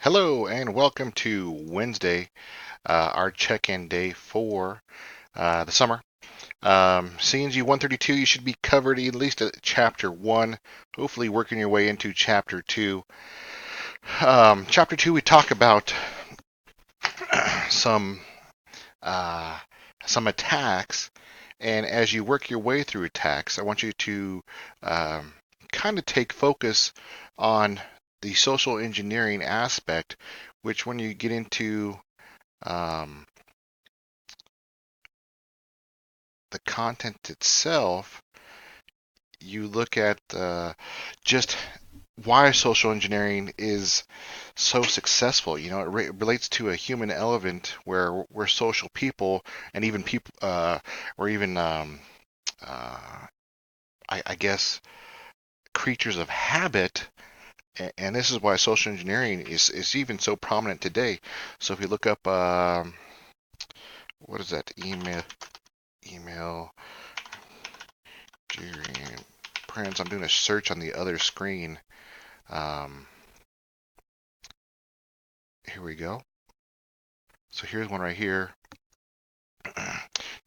Hello and welcome to Wednesday, our check-in day for the summer. CNG 132, you should be covered at least at chapter 1, hopefully working your way into chapter 2. Chapter 2, we talk about some uh, some attacks, and as you work your way through attacks, I want you to um, kind of take focus on the social engineering aspect, which when you get into um, the content itself, you look at just why social engineering is so successful. It relates to a human element where we're social people, and even people, or even, uh, I guess, creatures of habit. And this is why social engineering is even so prominent today. So if you look up, what is that email during prints? I'm doing a search on the other screen. Um, Here we go. So here's one right here.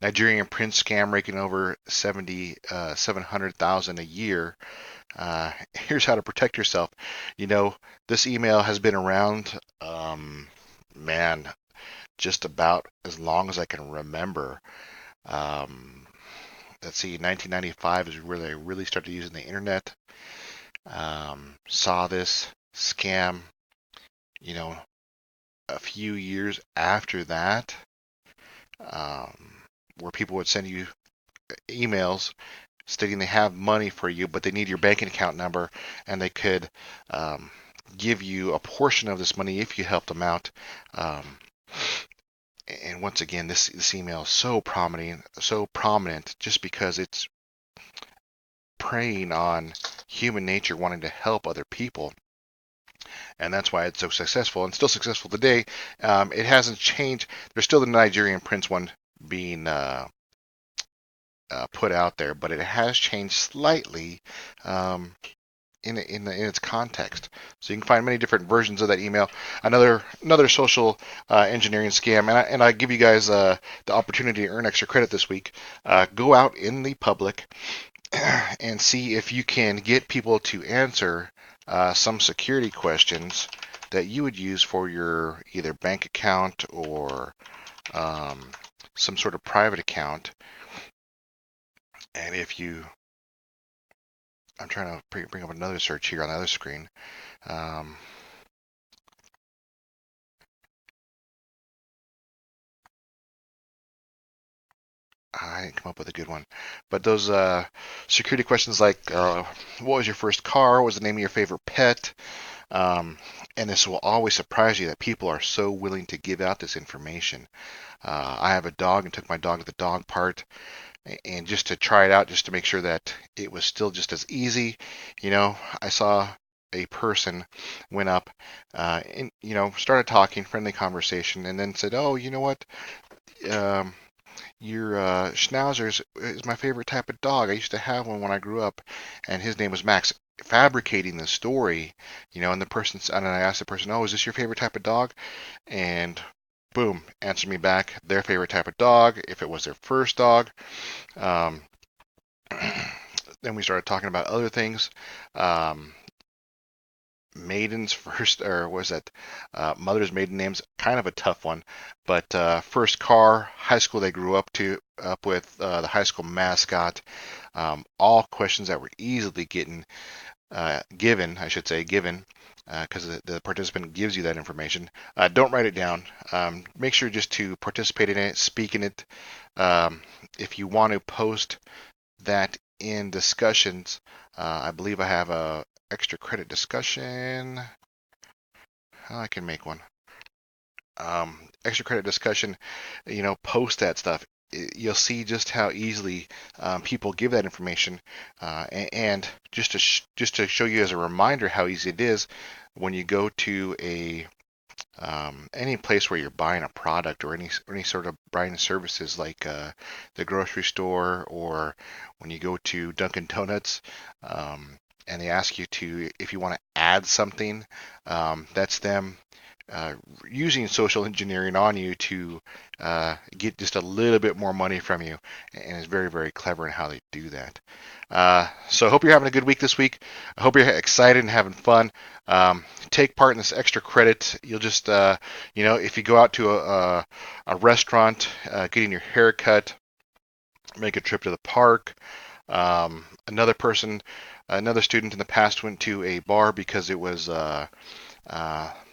Nigerian prince scam raking over 700,000 a year. Here's how to protect yourself. You know, this email has been around, man, just about as long as I can remember. Um, let's see, 1995 is where they really started using the internet. Saw this scam, you know, a few years after that, um, where people would send you emails stating they have money for you, but they need your banking account number, and they could um, give you a portion of this money if you help them out. Um, and once again, this email is so prominent, just because it's preying on human nature, wanting to help other people, and that's why it's so successful and still successful today. It hasn't changed. There's still the Nigerian prince one being put out there, but it has changed slightly um, in its context. So you can find many different versions of that email. Another social engineering scam, and I give you guys the opportunity to earn extra credit this week. Go out in the public and see if you can get people to answer some security questions that you would use for your either bank account or um, some sort of private account. And if you, I'm trying to bring up another search here on the other screen. Um, I didn't come up with a good one, but those security questions like, what was your first car? What was the name of your favorite pet? Um, and this will always surprise you that people are so willing to give out this information. I have a dog and took my dog to the dog park, and just to try it out, just to make sure that it was still just as easy. I saw a person went up and started talking, friendly conversation, and then said, "Oh, you know what? Um, your Schnauzer is my favorite type of dog. I used to have one when I grew up, and his name was Max." Fabricating the story, and and I asked the person, "Oh, is this your favorite type of dog?" And boom, answered me back their favorite type of dog, if it was their first dog. Um, then we started talking about other things. Um, Maiden's first, or was that mother's maiden name's kind of a tough one, but first car, high school they grew up with, the high school mascot, all questions that were easily given, I should say, given, because the participant gives you that information. Don't write it down. Make sure just to participate in it, speak in it. If you want to post that in discussions, I believe I have a extra credit discussion. I can make one. Extra credit discussion, post that stuff. You'll see just how easily people give that information, and just to show you as a reminder how easy it is when you go to any place where you're buying a product, or any sort of buying services, like the grocery store, or when you go to Dunkin' Donuts, and they ask you to, if you want to add something, that's them uh, using social engineering on you to get just a little bit more money from you, and it's very, very clever in how they do that. So I hope you're having a good week this week. I hope you're excited and having fun. Take part in this extra credit. You'll just, if you go out to a restaurant, getting your hair cut, make a trip to the park. Another student in the past went to a bar because it was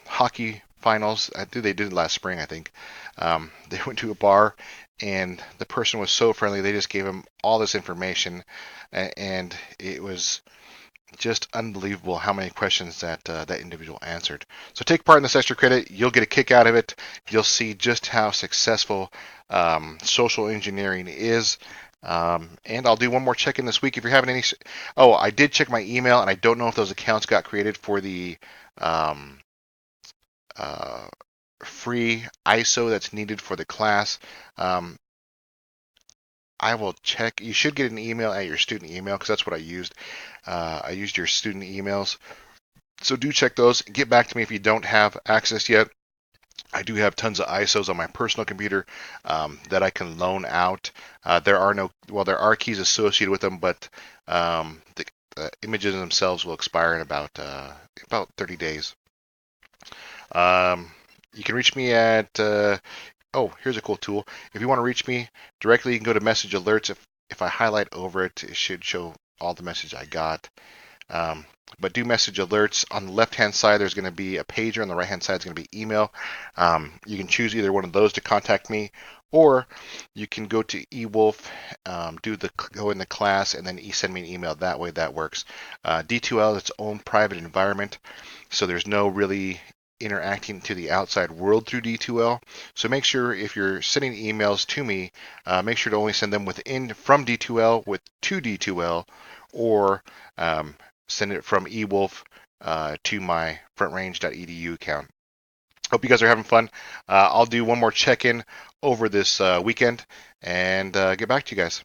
hockey finals. I think they did it last spring, I think. They went to a bar, and the person was so friendly. They just gave him all this information, and it was just unbelievable how many questions that individual answered. So take part in this extra credit. You'll get a kick out of it. You'll see just how successful social engineering is. And I'll do one more check-in this week if you're having any. Oh, I did check my email, and I don't know if those accounts got created for the um, uh, free ISO that's needed for the class. Um, I will check. You should get an email at your student email because that's what I used. I used your student emails. So do check those. Get back to me if you don't have access yet. I do have tons of ISOs on my personal computer that I can loan out. There are keys associated with them, but the images themselves will expire in about 30 days. You can reach me at here's a cool tool. If you want to reach me directly, you can go to message alerts. If I highlight over it, it should show all the message I got. But do message alerts. On the left-hand side, there's going to be a pager. On the right-hand side, it's going to be email. You can choose either one of those to contact me, or you can go to eWolf, go in the class, and then send me an email. That way, that works. D2L is its own private environment, so there's no really interacting to the outside world through D2L. So make sure if you're sending emails to me, make sure to only send them from D2L to D2L, or send it from eWolf to my frontrange.edu account. Hope you guys are having fun. I'll do one more check-in over this weekend and get back to you guys.